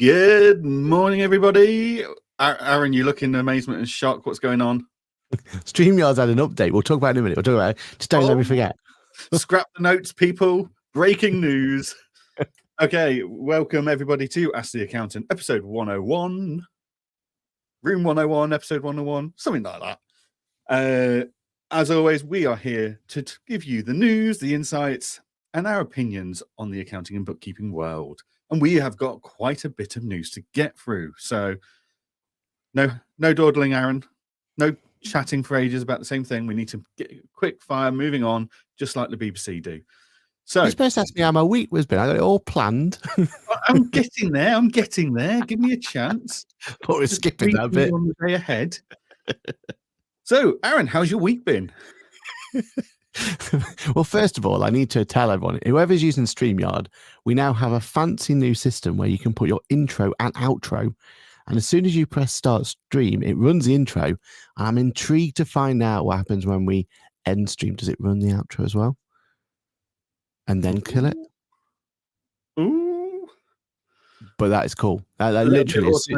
Good morning, everybody. Aaron, you look in amazement and shock. What's going on? StreamYard's had an update. We'll talk about it in a minute. We'll talk about it. Just don't let me forget. Scrap the notes, people. Breaking news. Okay, welcome everybody to Ask the Accountant, episode 101. Room 101, episode 101, something like that. As always, we are here to give you the news, the insights, and our opinions on the accounting and bookkeeping world. And we have got quite a bit of news to get through. So no dawdling, Aaron. No chatting for ages about the same thing. We need to get quick fire moving on, just like the BBC do. So you're supposed to ask me how my week was been. I got it all planned. I'm getting there. Give me a chance. But we're skipping that bit. On the day ahead. So, Aaron, how's your week been? Well, first of all, I need to tell everyone, whoever's using StreamYard, we now have a fancy new system where you can put your intro and outro. And as soon as you press start stream, it runs the intro. And I'm intrigued to find out what happens when we end stream. Does it run the outro as well? And then kill it? Ooh. But that is cool. That literally is.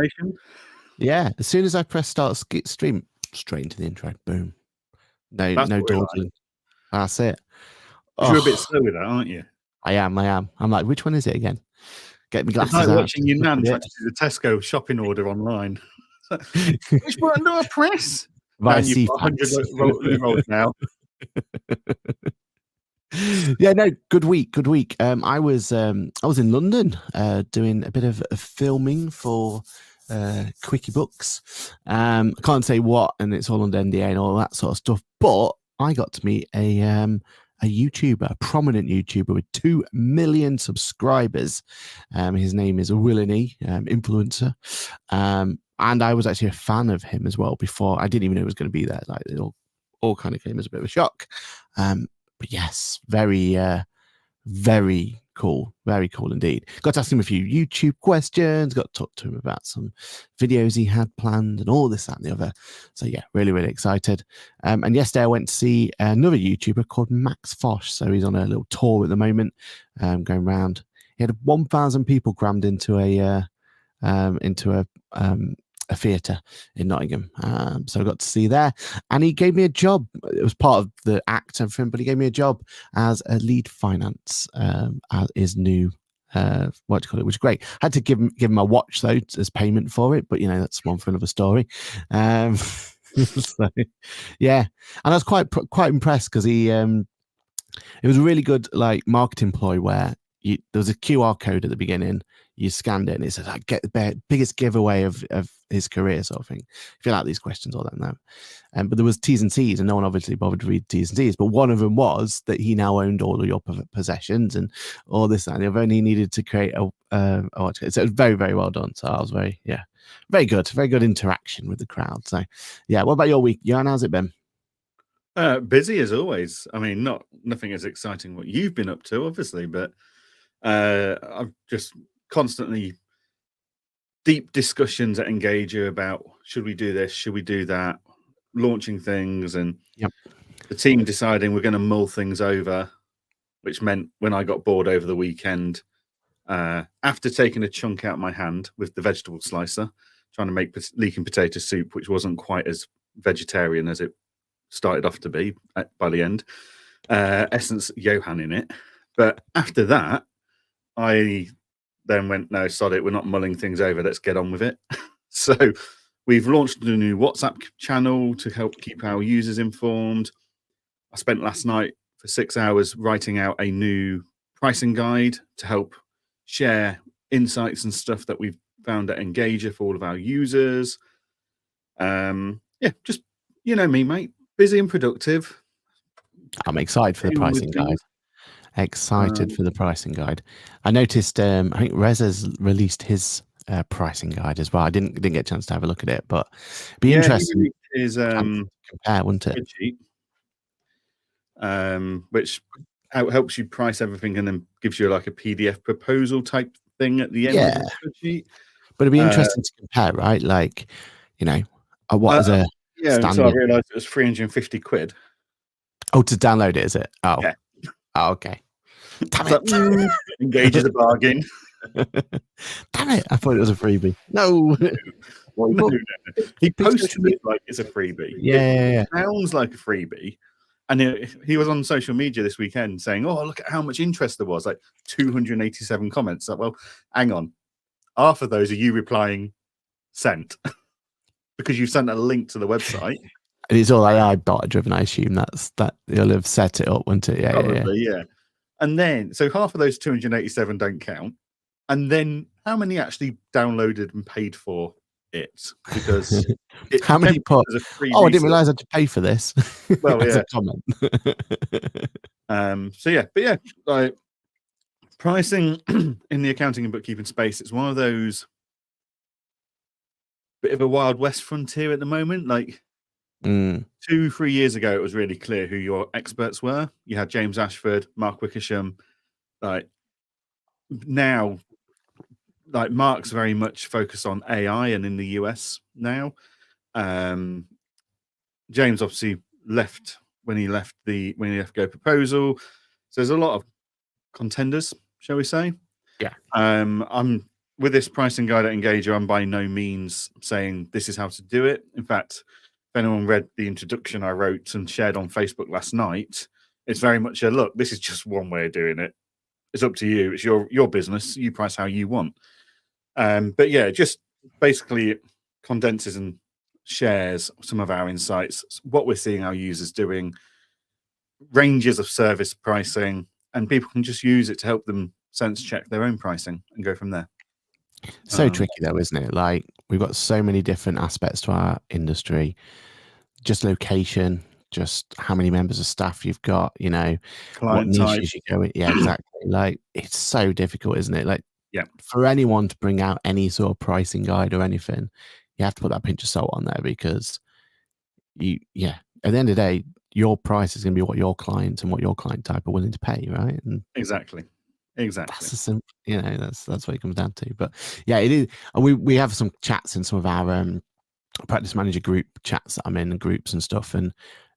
Yeah. As soon as I press start stream, straight into the intro. Boom. No dawdling. Like. That's it. You're a bit slow with that, aren't you? I am. I'm like, which one is it again? Get me glasses out. Like watching your nan try to do the Tesco shopping order online. Which button do I press? Man, you've got 100 rolls now. Yeah, no, good week. I was in London doing a bit of filming for Quickie Books. I can't say what, and it's all under NDA and all that sort of stuff. But I got to meet a YouTuber, a prominent YouTuber with 2 million subscribers. His name is Willany, influencer. And I was actually a fan of him as well before. I didn't even know it was going to be there. Like, it all kind of came as a bit of a shock. But yes, very, very cool. Very cool indeed. Got to ask him a few YouTube questions, got to talk to him about some videos he had planned and all this, that and the other. So yeah, really, really excited. And yesterday I went to see another YouTuber called Max Fosh. So he's on a little tour at the moment, going around. He had 1,000 people crammed into a theatre in Nottingham. So I got to see there, and he gave me a job. It was part of the act and everything, but he gave me a job as a lead finance as his new what do you call it, which is great. I had to give him a watch though as payment for it, but you know, that's one for another story. So, yeah, and I was quite impressed because he it was a really good like marketing ploy where there was a QR code at the beginning. You scanned it and it said, I get the biggest giveaway of his career sort of thing. If you like these questions, all that now. But there was T's and C's, and no one obviously bothered to read T's and C's. But one of them was that he now owned all of your possessions and all this and the other, and he needed to create a watch. So it was very, very well done. So I was very good interaction with the crowd. So yeah, what about your week, Johann? How's it been? Busy as always. I mean, nothing as exciting what you've been up to, obviously, but I've just constantly deep discussions at Engager about should we do this, should we do that, launching things, and the team deciding we're going to mull things over, which meant when I got bored over the weekend, after taking a chunk out of my hand with the vegetable slicer, trying to make leeking potato soup, which wasn't quite as vegetarian as it started off to be by the end, essence Johann in it. But after that, I then went, no, sod it, we're not mulling things over, let's get on with it. So we've launched a new WhatsApp channel to help keep our users informed. I spent last night for 6 hours writing out a new pricing guide to help share insights and stuff that we've found at Engager for all of our users. Just, you know me, mate, busy and productive. I'm excited for the pricing guide. For the pricing guide. I noticed I think Rez has released his pricing guide as well. I didn't get a chance to have a look at it, but it'd be interesting is compare, wouldn't it? Which helps you price everything and then gives you like a PDF proposal type thing at the end of the spreadsheet. But it'd be interesting to compare, right? Like, you know, what is a standard? So I realised it was 350 quid. Oh, to download it, is it? Oh. Yeah. Oh, okay. Damn it. Engage as a bargain. Damn Damn it! I thought it was a freebie. No. No. He posted media. it like it's a freebie. Yeah. It sounds like a freebie. And he was on social media this weekend saying, "Oh, look at how much interest there was! Like 287 comments." Like, well, hang on, half of those are you replying sent because you sent a link to the website. And it's all AI bot driven. I assume that you'll have set it up, won't it? Yeah, Probably, yeah. And then, so half of those 287 don't count. And then, how many actually downloaded and paid for it? Because how many put? Oh, I didn't realize I had to pay for this. Well, as yeah. a comment. So yeah, but yeah, like pricing in the accounting and bookkeeping space, it's one of those bit of a wild west frontier at the moment. Like 2-3 years ago, it was really clear who your experts were. You had James Ashford, Mark Wickersham. Like now, like Mark's very much focused on AI and in the US now. James obviously left when he left Go Proposal. So there's a lot of contenders, shall we say? Yeah. I'm with this pricing guide at Engager. I'm by no means saying this is how to do it. In fact, if anyone read the introduction I wrote and shared on Facebook last night, it's very much a look. This is just one way of doing it. It's up to you. It's your business. You price how you want. But yeah, just basically condenses and shares some of our insights, what we're seeing our users doing, ranges of service pricing, and people can just use it to help them sense check their own pricing and go from there. So tricky though, isn't it? Like we've got so many different aspects to our industry, just location, just how many members of staff you've got, you know, Client what type. niches you go in. Yeah, exactly. Like it's so difficult, isn't it? Like Yeah, for anyone to bring out any sort of pricing guide or anything, you have to put that pinch of salt on there because at the end of the day, your price is going to be what your client and what your client type are willing to pay, right? And exactly. that's a simple, that's what it comes down to. But yeah, it is. And we have some chats in some of our practice manager group chats that I'm in and groups and stuff, and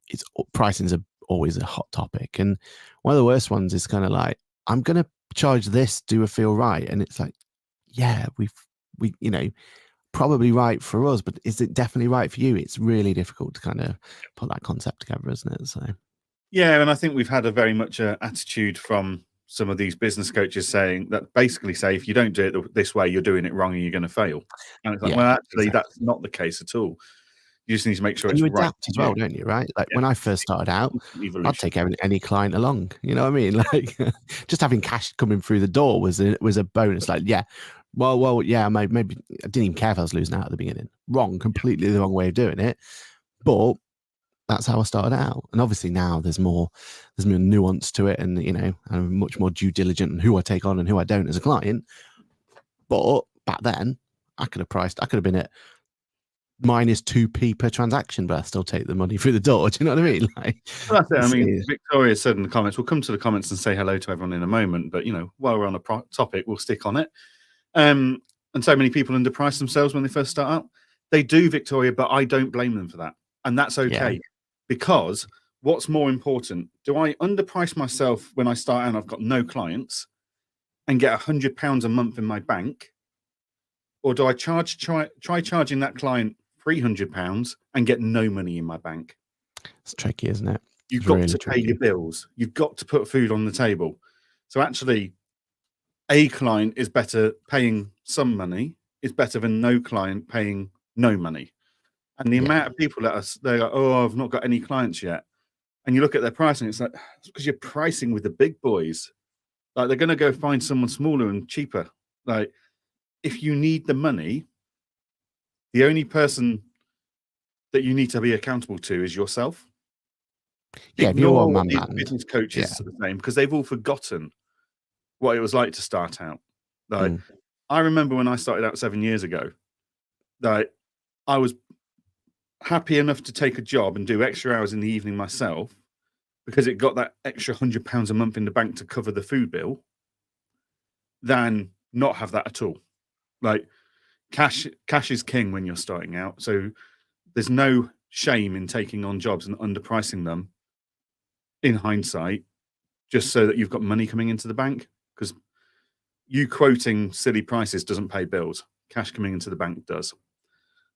it's pricing's always a hot topic. And one of the worst ones is kind of like, I'm going to charge this, do I feel right? And it's like, yeah, we probably right for us, but is it definitely right for you? It's really difficult to kind of put that concept together, isn't it? So yeah, and I think we've had a very much attitude from some of these business coaches saying that basically say if you don't do it this way, you're doing it wrong and you're going to fail. And it's like, well, actually, that's not the case at all. You just need to make sure and it's you right. adapt as well, don't you? Right? Like when I first started out, Evolution. I'd take any client along. You know what I mean? Like just having cash coming through the door was a bonus. Like, yeah, well, yeah, maybe I didn't even care if I was losing out at the beginning. Wrong, completely the wrong way of doing it. But that's how I started out. And obviously now there's more nuance to it, and I'm much more due diligent in who I take on and who I don't as a client. But back then, I could have been at minus 2p per transaction, but I still take the money through the door. Do you know what I mean? Like, well, that's it. I mean, Victoria said in the comments, we'll come to the comments and say hello to everyone in a moment, but while we're on a topic, we'll stick on it. And so many people underprice themselves when they first start out. They do, Victoria, but I don't blame them for that. And that's okay. Because what's more important? Do I underprice myself when I start out and I've got no clients and get £100 a month in my bank? Or do I try charging that client £300 and get no money in my bank? It's tricky, isn't it? You've got to pay your bills. You've got to put food on the table. So actually, a client is better paying some money is better than no client paying no money. And the amount of people they're like, oh, I've not got any clients yet. And you look at their pricing, it's like, it's because you're pricing with the big boys. Like they're going to go find someone smaller and cheaper. Like if you need the money, the only person that you need to be accountable to is yourself. Yeah, if you're one man band, business coaches are the same because they've all forgotten what it was like to start out. Like I remember when I started out 7 years ago, like I was happy enough to take a job and do extra hours in the evening myself because it got that extra £100 a month in the bank to cover the food bill than not have that at all. Like cash is king when you're starting out. So there's no shame in taking on jobs and underpricing them in hindsight, just so that you've got money coming into the bank. Because you quoting silly prices doesn't pay bills. Cash coming into the bank does.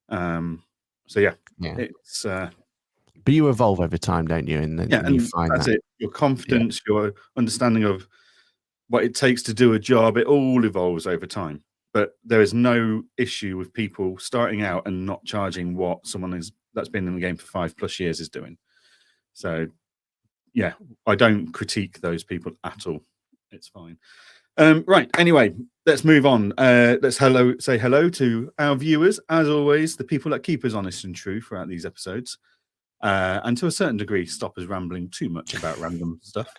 So yeah. It's but you evolve over time, don't you? And then you find that's it. Your confidence, your understanding of what it takes to do a job, it all evolves over time. But there is no issue with people starting out and not charging what someone that's been in the game for 5+ years is doing. So yeah, I don't critique those people at all. It's fine. Right. Anyway, let's move on. Let's say hello to our viewers, as always, the people that keep us honest and true throughout these episodes, and to a certain degree, stop us rambling too much about random stuff.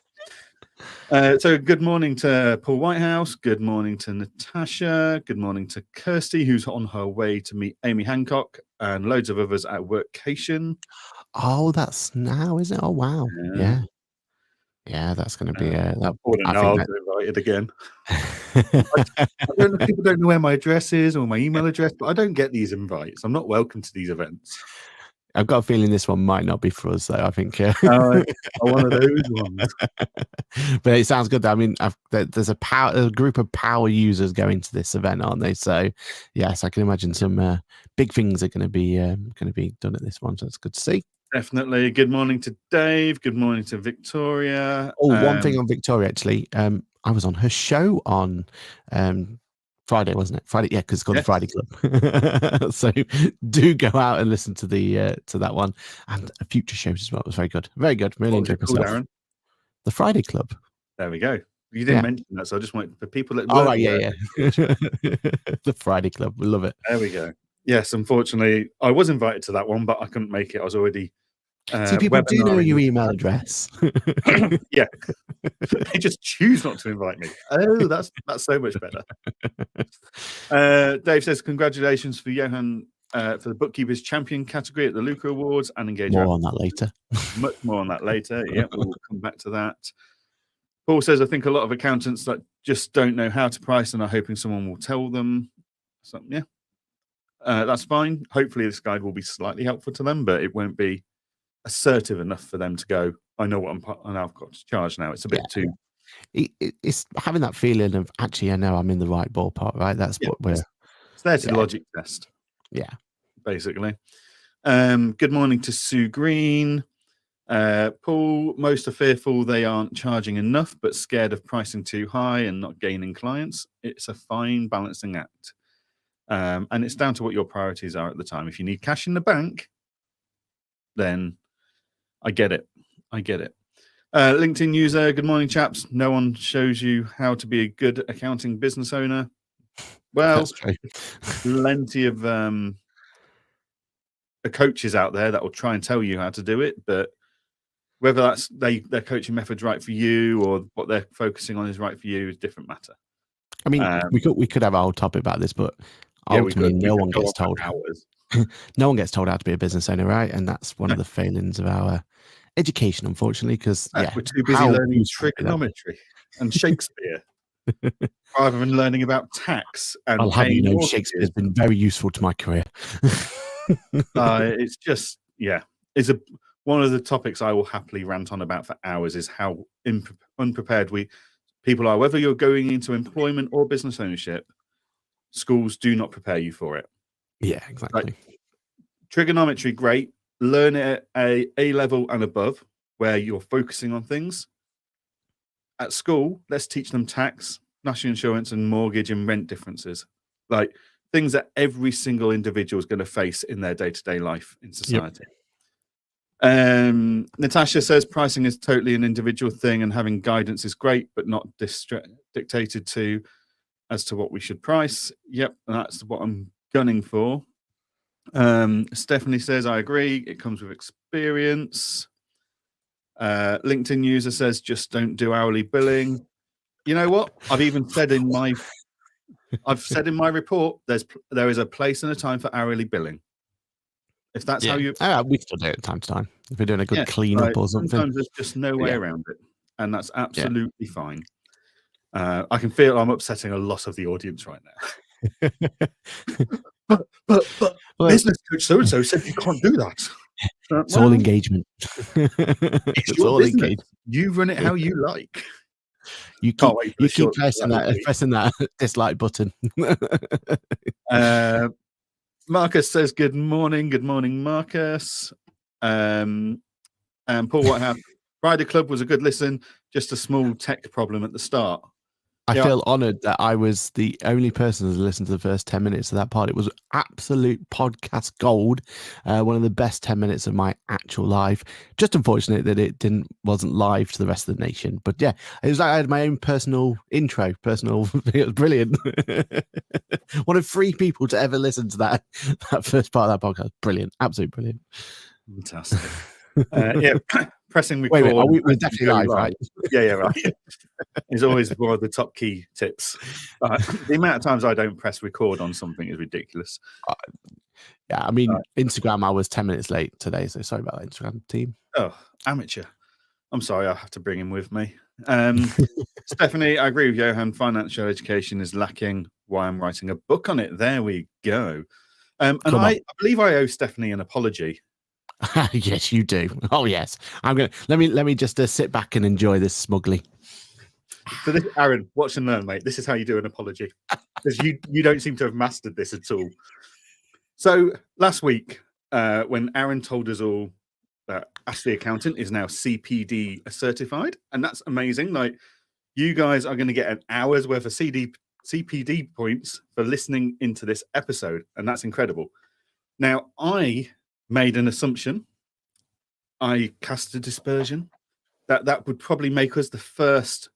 So good morning to Paul Whitehouse. Good morning to Natasha. Good morning to Kirsty, who's on her way to meet Amy Hancock, and loads of others at workcation. Oh, that's now, isn't it? Oh, wow. Yeah, that's going to be I think invited again. People don't know where my address is or my email address, but I don't get these invites. I'm not welcome to these events. I've got a feeling this one might not be for us, though. I think one of those ones. But it sounds good. I mean, there's a group of power users going to this event, aren't they? So yes, I can imagine some big things are going to be done at this one. So it's good to see. Definitely. Good morning to Dave. Good morning to Victoria. Oh, one thing on Victoria, actually. I was on her show on Friday, wasn't it? Friday, yeah, because it's called the Friday Club. So do go out and listen to that one and future shows as well. It was very good. Very good. Really enjoyed myself. Aaron? The Friday Club. There we go. You didn't mention that, so I just wanted for people that right, yeah. The Friday Club. We love it. There we go. Yes, unfortunately, I was invited to that one, but I couldn't make it. I was already see, people do know your email address. Yeah. They just choose not to invite me. Oh, that's so much better. Dave says, congratulations for Johann for the Bookkeepers Champion category at the Luca Awards and engage. More on that later. Much more on that later. Yeah, we'll come back to that. Paul says, I think a lot of accountants that just don't know how to price and are hoping someone will tell them. So, yeah. That's fine. Hopefully this guide will be slightly helpful to them, but it won't be assertive enough for them to go, I know what I've got to charge now. It's a bit too. It's having that feeling of, actually, I know I'm in the right ballpark, right? That's what we're. It's there to logic test. Yeah. Basically. Good morning to Sue Green. Paul, most are fearful they aren't charging enough, but scared of pricing too high and not gaining clients. It's a fine balancing act. And it's down to what your priorities are at the time. If you need cash in the bank, then I get it. LinkedIn user, good morning, chaps. No one shows you how to be a good accounting business owner. Well, plenty of coaches out there that will try and tell you how to do it, but whether that's their coaching method's right for you or what they're focusing on is right for you is a different matter. I mean, we could have a whole topic about this, but ultimately, no one gets told. No one gets told how to be a business owner, right? And that's one of the failings of our education, unfortunately, because we're too busy learning trigonometry and Shakespeare rather than learning about tax. And I'll have you know, Shakespeare has been very useful to my career. It's just, it's one of the topics I will happily rant on about for hours is how unprepared people are. Whether you're going into employment or business ownership, schools do not prepare you for it. Yeah, exactly. Like, trigonometry, great. Learn it at A level and above, where you're focusing on things. At school, let's teach them tax, national insurance, and mortgage and rent differences. Like things that every single individual is going to face in their day-to-day life in society. Yep. Natasha says pricing is totally an individual thing and having guidance is great, but not dictated to as to what we should price. Yep, that's what I'm gunning for. Stephanie says, I agree. It comes with experience. LinkedIn user says, just don't do hourly billing. You know what? I've said in my report, there is a place and a time for hourly billing. If that's how you... we still do it time to time. If we're doing a good cleanup or something. Sometimes there's just no way around it. And that's absolutely fine. I can feel I'm upsetting a lot of the audience right now. but business coach so-and-so said you can't do that. It's all engagement. It's all engagement. You run it how you like. You Can't keep wait for the short. pressing that dislike button. Marcus says, good morning. Good morning, Marcus. And Paul Whitehouse, Rider Club was a good listen, just a small tech problem at the start. I feel honoured that I was the only person to listen to the first 10 minutes of that pod. It was absolute podcast gold. One of the best 10 minutes of my actual life. Just unfortunate that it wasn't live to the rest of the nation. But yeah, it was like I had my own personal intro. It was brilliant. One of 3 people to ever listen to that first part of that podcast. Brilliant. Absolutely brilliant. Fantastic. Yeah, pressing record. Wait, we're definitely live, right? Yeah, right. Is always one of the top key tips. The amount of times I don't press record on something is ridiculous. Yeah, I mean, Instagram, I was 10 minutes late today, so sorry about that, Instagram team. Oh, amateur. I'm sorry, I have to bring him with me. Stephanie, I agree with Johann. Financial education is lacking. Why I'm writing a book on it. There we go. And I believe I owe Stephanie an apology. Yes, you do. Oh, yes. I'm gonna let me just sit back and enjoy this smugly. So this, Aaron, watch and learn, mate. This is how you do an apology, because you don't seem to have mastered this at all. So last week, when Aaron told us all that Ashley Accountant is now CPD certified, and that's amazing. Like, you guys are going to get an hour's worth of CPD points for listening into this episode, and that's incredible. Now, I made an assumption. I cast a dispersion that would probably make us the first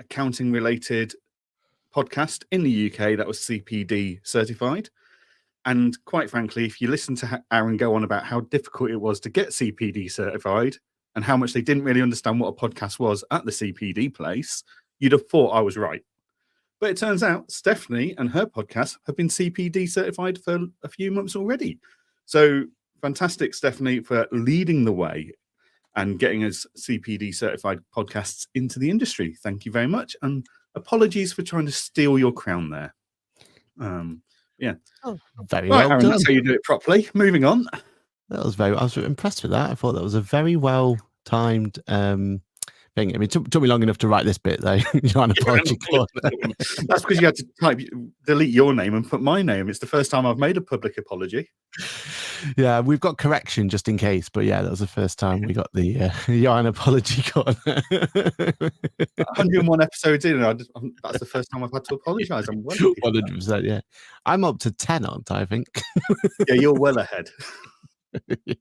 accounting related podcast in the UK that was CPD certified. And quite frankly, if you listen to Aaron go on about how difficult it was to get CPD certified and how much they didn't really understand what a podcast was at the CPD place, you'd have thought I was right. But it turns out Stephanie and her podcast have been CPD certified for a few months already. So fantastic, Stephanie, for leading the way and getting us CPD certified podcasts into the industry. Thank you very much. And apologies for trying to steal your crown there. Yeah. Oh, very well Aaron, done. that's how you do it properly. Moving on. I was impressed with that. I thought that was a very well timed thing. I mean, it took me long enough to write this bit, though. An apology. That's because you had to delete your name and put my name. It's the first time I've made a public apology. Yeah, we've got correction just in case, but yeah, that was the first time we got the Johann apology cut. 101 episodes in, and that's the first time I've had to apologise. I'm well 100%. Yeah, I'm up to 10, aren't I think? Yeah, you're well ahead. Yeah.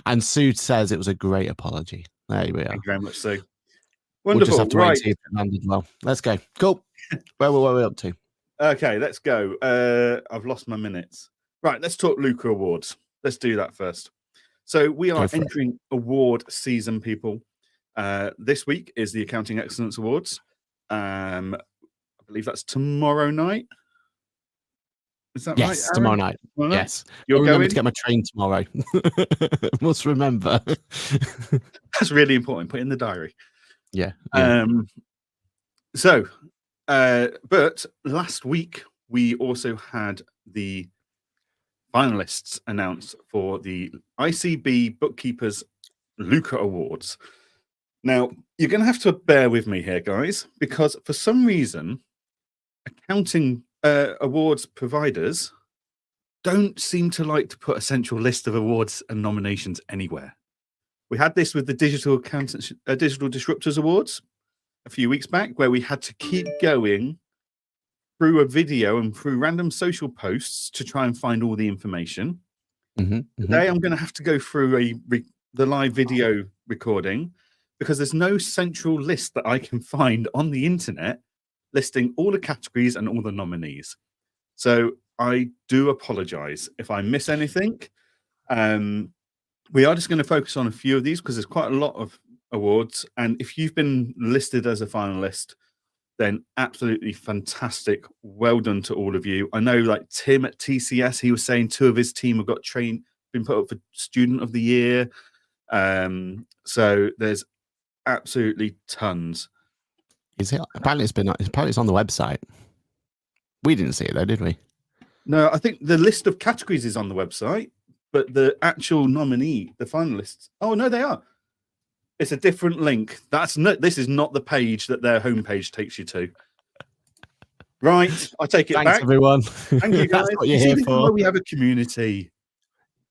And Sue says it was a great apology. There we are. Thank you very much, Sue. Wonderful. We'll just have to wait and see if it landed well. Let's go. Cool. Where are we up to? Okay, let's go. I've lost my minutes. Right, let's talk Luca Awards. Let's do that first. So we are entering award season, people. This week is the Accounting Excellence Awards. I believe that's tomorrow night. Is that right? Yes, tomorrow night. Yes. You're going to get my train tomorrow. Must remember. That's really important. Put it in the diary. Yeah. But last week we also had the finalists announced for the ICB Bookkeepers Luca Awards. Now, you're going to have to bear with me here, guys, because for some reason, accounting awards providers don't seem to like to put a central list of awards and nominations anywhere. We had this with the Digital Disruptors Awards a few weeks back, where we had to keep going through a video and through random social posts to try and find all the information. Today, I'm going to have to go through the live video recording because there's no central list that I can find on the internet listing all the categories and all the nominees. So I do apologize if I miss anything. We are just going to focus on a few of these because there's quite a lot of awards. And if you've been listed as a finalist, then absolutely fantastic. Well done to all of you. I know, like Tim at TCS, he was saying 2 of his team have got been put up for Student of the Year. So there's absolutely tons. Is it? Apparently it's on the website. We didn't see it though, did we? No, I think the list of categories is on the website, but the actual nominee, the finalists. Oh no, they are. It's a different link. This is not the page that their homepage takes you to. Right, I take it Thanks, back. everyone. Thank you, guys. That's what you're here This is for. why we have a community.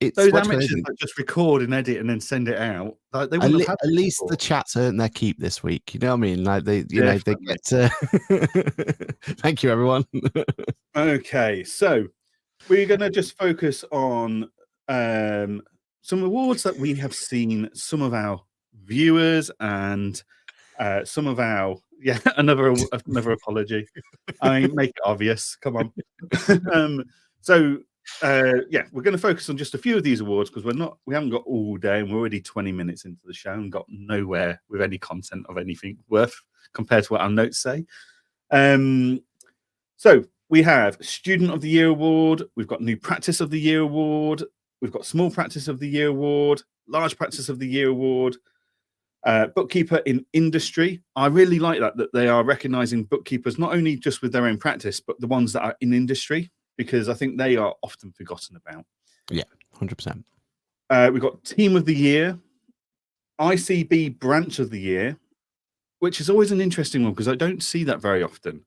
It's Those what you amateurs do. that just record and edit and then send it out. Like, they At, wouldn't have had at this least before. the chat's earned their keep this week. You know what I mean? Like they Definitely. get to. Thank you, everyone. Okay, so we're going to just focus on some awards that we have seen some of our viewers and some of our another apology. I mean, make it obvious. Come on. We're going to focus on just a few of these awards because we haven't got all day and we're already 20 minutes into the show and got nowhere with any content of anything worth compared to what our notes say. So we have Student of the Year Award. We've got New Practice of the Year Award. We've got Small Practice of the Year Award, Large Practice of the Year Award, Bookkeeper in Industry. I really like that they are recognizing bookkeepers not only just with their own practice, but the ones that are in industry, because I think they are often forgotten about. Yeah, 100%. We've got Team of the Year, ICB Branch of the Year, which is always an interesting one because I don't see that very often.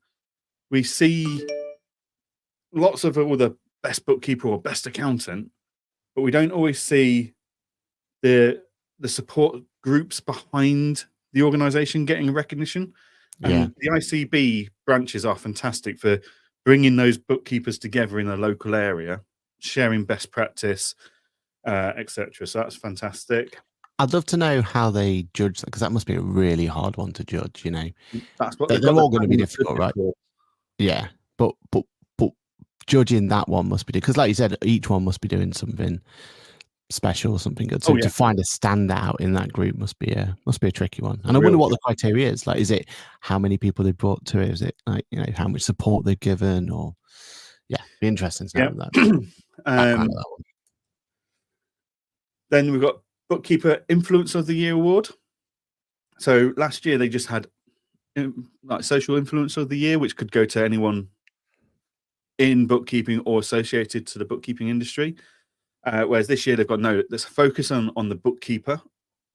We see lots of all the best bookkeeper or best accountant, but we don't always see the support groups behind the organization getting recognition. And the ICB branches are fantastic for bringing those bookkeepers together in a local area, sharing best practice, etc. So that's fantastic. I'd love to know how they judge that because that must be a really hard one to judge. You know, that's what they're all going to be difficult, right? Yeah, but judging that one must be because, like you said, each one must be doing something special, something good. So to find a standout in that group must be a tricky one. And I wonder what the criteria is. Like, is it how many people they brought to it? Is it like, you know, how much support they've given? Or be interesting to know that. That one. Then we've got Bookkeeper Influencer of the Year Award. So last year they just had like Social Influencer of the Year, which could go to anyone in bookkeeping or associated to the bookkeeping industry. Whereas this year they've got there's a focus on the bookkeeper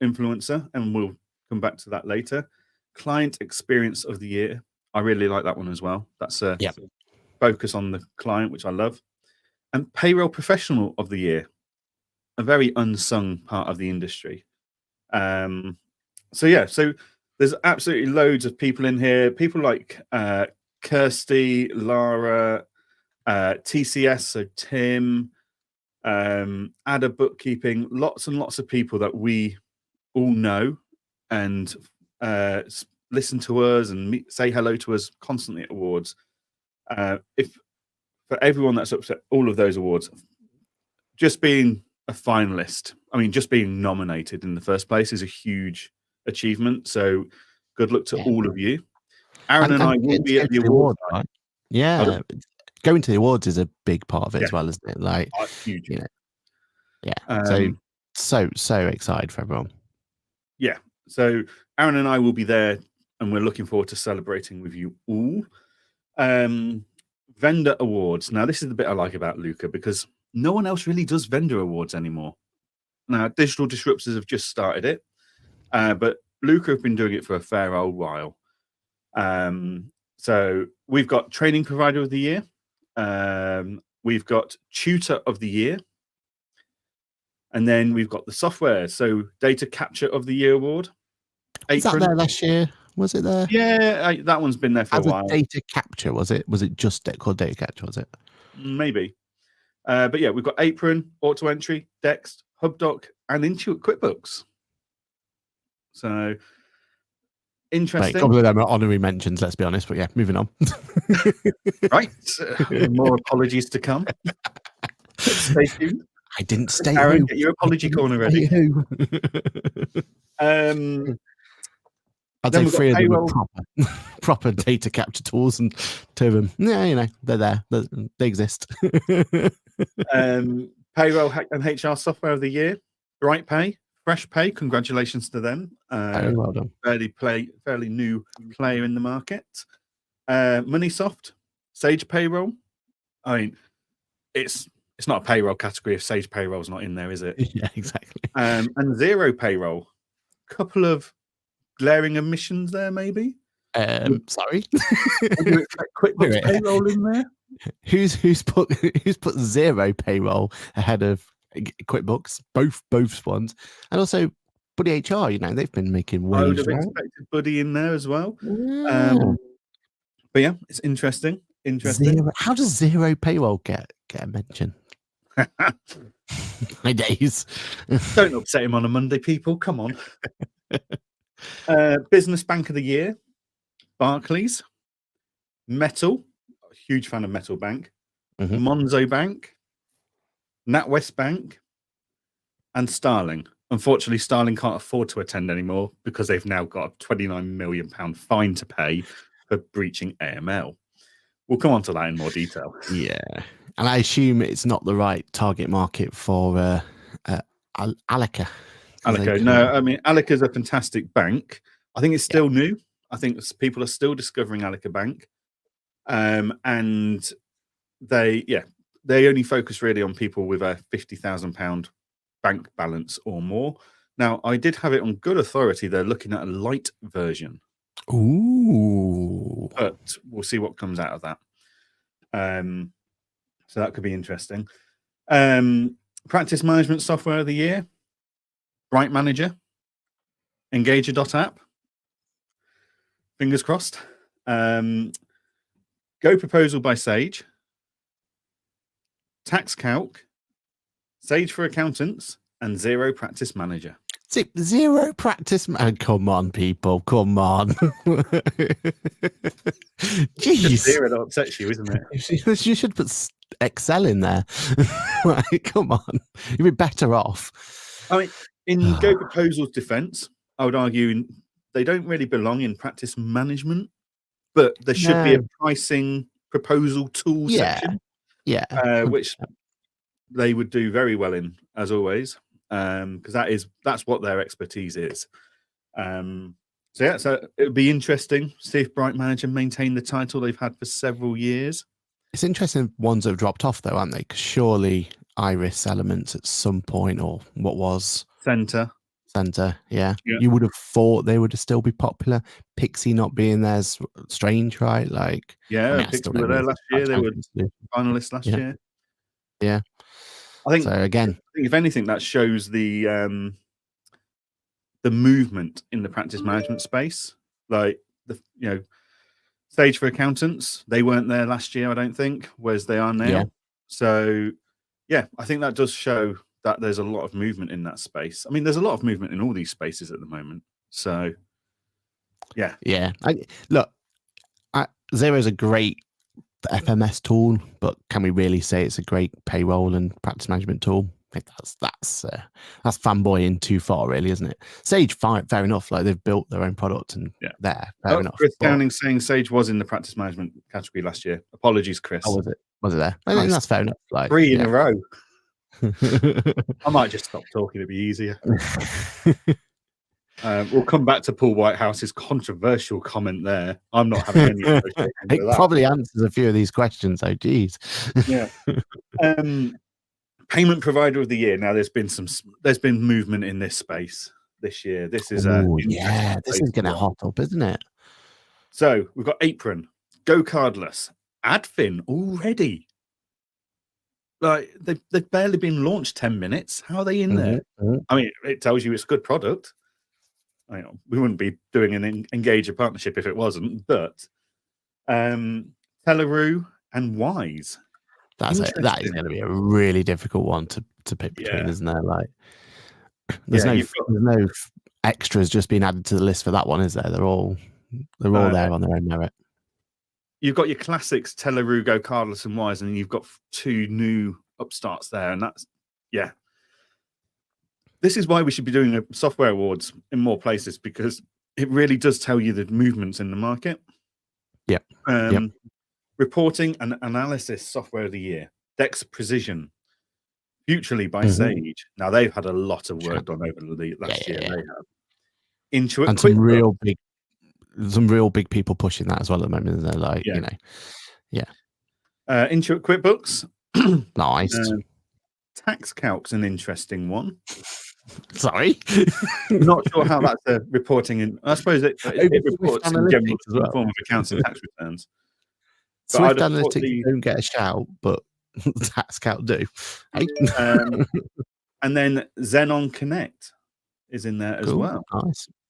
influencer, and we'll come back to that later. Client Experience of the Year. I really like that one as well. That's a focus on the client, which I love. And Payroll Professional of the Year, a very unsung part of the industry. So there's absolutely loads of people in here. People like Kirsty, Lara, TCS, so Tim, Ada Bookkeeping, lots and lots of people that we all know and listen to us and say hello to us constantly at awards. If for everyone that's up to all of those awards, just being a finalist, I mean, just being nominated in the first place is a huge achievement. So good luck to all of you. Aaron and I will be at the awards. Right? Yeah. Going to the awards is a big part of it as well, isn't it? Like, huge. You know, so excited for everyone. Yeah. So Aaron and I will be there, and we're looking forward to celebrating with you all. Vendor awards. Now, this is the bit I like about Luca because no one else really does vendor awards anymore. Now, Digital Disruptors have just started it, but Luca have been doing it for a fair old while. So we've got Training Provider of the Year. We've got Tutor of the Year. And then we've got the software. So Data Capture of the Year award. Was that there last year? Was it there? Yeah, that one's been there for a while. Data Capture, was it? Was it just called Data Capture, was it? Maybe. But yeah, we've got Apron, Auto Entry, Dext, HubDoc, and Intuit QuickBooks. So interesting. A couple of them are honorary mentions, let's be honest. But yeah, moving on. Right. More apologies to come. Stay tuned. I didn't stay. Aaron, get your apology corner ready. I'd say 3 of them are proper data capture tools, and 2 of them, you know, they're there. They exist. Payroll and HR Software of the Year, Bright Pay, Fresh Pay. Congratulations to them. Very well done. Fairly new player in the market. Moneysoft, Sage Payroll. I mean, it's not a payroll category if Sage Payroll's not in there, is it? Yeah, exactly. And Zero Payroll. couple of glaring omissions there, maybe. Sorry. Would you expect QuickBooks payroll in there? Who's put Zero payroll ahead of QuickBooks? Both ones, and also Buddy HR. They've been making waves. I would have right? expected Buddy in there as well. Yeah. But yeah, it's interesting. Zero. How does Zero payroll get a mention? My days. Don't upset him on a Monday, people. Come on. Business Bank of the Year, Barclays, Metal, huge fan of Metal Bank, Monzo Bank, NatWest Bank, and Starling. Unfortunately, Starling can't afford to attend anymore because they've now got a £29 million fine to pay for breaching AML. We'll come on to that in more detail. Yeah, and I assume it's not the right target market for Alica. Alica, no, I mean Alica's a fantastic bank. I think it's still new. I think people are still discovering Alica Bank, and they only focus really on people with a £50,000 bank balance or more. Now, I did have it on good authority. They're looking at a light version. Ooh, but we'll see what comes out of that. So that could be interesting. Practice management software of the year, Bright Manager, Engager.app. Fingers crossed. Go Proposal by Sage, Tax Calc, Sage for Accountants, and Zero Practice Manager. Zero Practice come on, people. Come on. Jeez. Zero upsets you, isn't it? You should put Excel in there. Like, come on. You'd be better off. I mean, in Go Proposal's defense, I would argue they don't really belong in practice management, but there should be a pricing proposal tool section. Yeah. Which they would do very well in, as always, because that's what their expertise is. So it would be interesting to see if Bright Manager maintain the title they've had for several years. It's interesting ones that have dropped off though, aren't they? Because surely Iris Elements at some point, or what was Center, yeah. You would have thought they would still be popular. Pixie not being there's strange, right? Like, Pixie were there last year. They were finalists last year. Yeah. I think if anything, that shows the movement in the practice management space. Like Sage for Accountants, they weren't there last year, I don't think, whereas they are now. Yeah. So I think that does show that there's a lot of movement in that space. I mean, there's a lot of movement in all these spaces at the moment. So yeah. Zero is a great FMS tool, but can we really say it's a great payroll and practice management tool? I think that's fanboying too far, really, isn't it? Sage, fair enough. Like, they've built their own product and fair enough. Chris Downing saying Sage was in the practice management category last year. Apologies, Chris. Oh, was it there? I think that's fair enough. Like 3 in a row. I might just stop talking. It'd be easier. We'll come back to Paul Whitehouse's controversial comment there. I'm not having any association with it that. Probably answers a few of these questions. Oh, geez. Yeah. Payment provider of the year. Now, there's been movement in this space this year. This is this is going to hot up, isn't it? So we've got Apron, Go Cardless, Adfin already. Like, they've barely been launched 10 minutes. How are they in there? I mean, it tells you it's a good product. We wouldn't be doing an Engager partnership if it wasn't, but Telaroo and Wise. That is going to be a really difficult one to pick between, isn't there? Like, there's no extras just being added to the list for that one, is there? They're all there on their own merit. You've got your classics, Telaroo, Go Cardless, and Wise, and you've got 2 new upstarts there, and that's This is why we should be doing software awards in more places, because it really does tell you the movements in the market. Reporting and analysis software of the year, Dex Precision, Futurely by Sage. Now, they've had a lot of work done over the last year. They have. Intuit and QuickBooks. Some real big people pushing that as well at the moment, isn't there? Like, Intuit QuickBooks. Nice. Tax Calc's an interesting one. Sorry. I'm not sure how that's reporting in. I suppose it reports in general as well. form of accounts and tax returns. But Swift I'd have thought Analytics don't get a shout, but TaxCalc do. Hey. And then Xenon Connect is in there as well.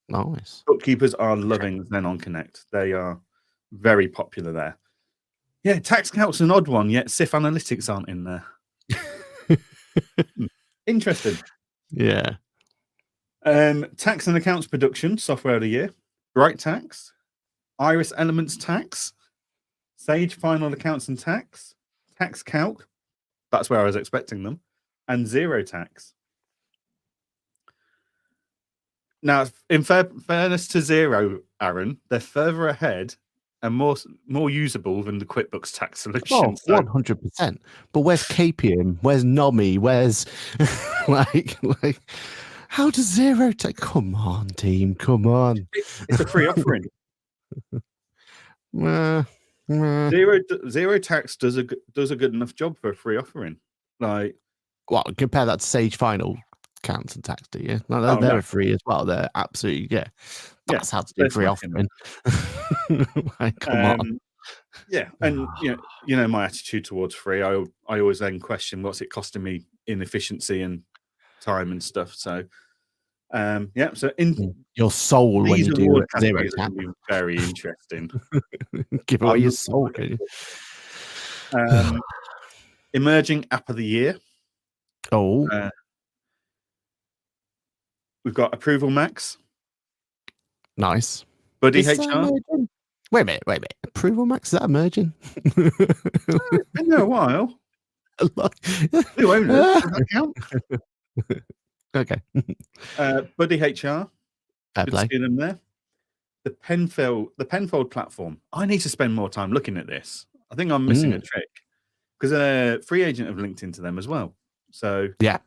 Nice. Bookkeepers are loving Xenon Connect. They are very popular there. Yeah, TaxCalc's an odd one, yet SIF Analytics aren't in there. Interesting. Yeah. Tax and Accounts Production, Software of the Year. Bright Tax. Iris Elements Tax. Sage Final Accounts and Tax. TaxCalc. That's where I was expecting them. And Zero Tax. Now, in fairness to Zero, Aaron, they're further ahead and more usable than the QuickBooks tax solution. 100%. But where's KPM? Where's NOMI? Where's like how does Zero take? Come on, team. Come on. It's a free offering. Zero Tax does a good enough job for a free offering. Like, well, compare that to Sage Final Accounts and Tax, do you? No, they're free as well. They're absolutely That's how to do free offering. Like, come on. Yeah, and you know my attitude towards free. I always then question what's it costing me in efficiency and time and stuff. So so in your soul when you do Zero Tax be very interesting. Give away your soul, can you? Emerging App of the Year. We've got Approval Max. Nice. Buddy HR. Wait a minute. Approval Max, is that emerging? It's been there a while. Who owns it? Does that count? Okay. Buddy HR. Good to see them there. The Penfold platform. I need to spend more time looking at this. I think I'm missing a trick because Free Agent have linked into them as well. So yeah.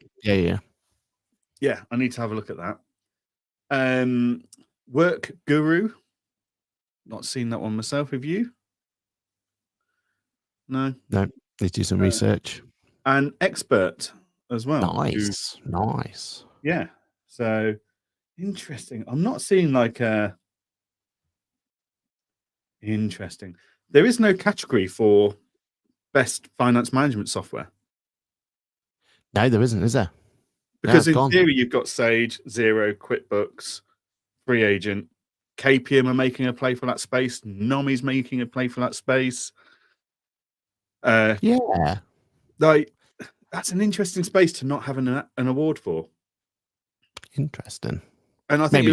Yeah, I need to have a look at that. Work Guru. Not seen that one myself. Have you? No. Need to do some research. And Expert as well. Nice. Yeah. So interesting. I'm not seeing like interesting. There is no category for best finance management software. No, there isn't, is there? Because in theory, you've got Sage, Xero, QuickBooks, Free Agent. KPM are making a play for that space. NOMI's making a play for that space. Yeah. Like, that's an interesting space to not have an award for. Interesting. And I think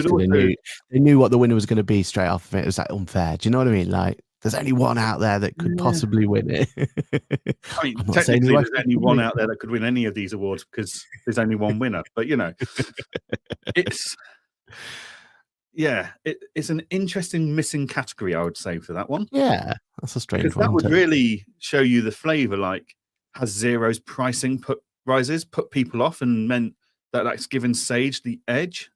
they knew what the winner was going to be straight off of it. It was like unfair. Do you know what I mean? Like, there's only one out there that could possibly win it. I mean, technically, there's only one out there that could win any of these awards because there's only one winner. But, you know, it's an interesting missing category, I would say, for that one. Yeah, that's a strange one. Because that would really show you the flavour. Like, has Xero's pricing put people off and meant that's given Sage the edge?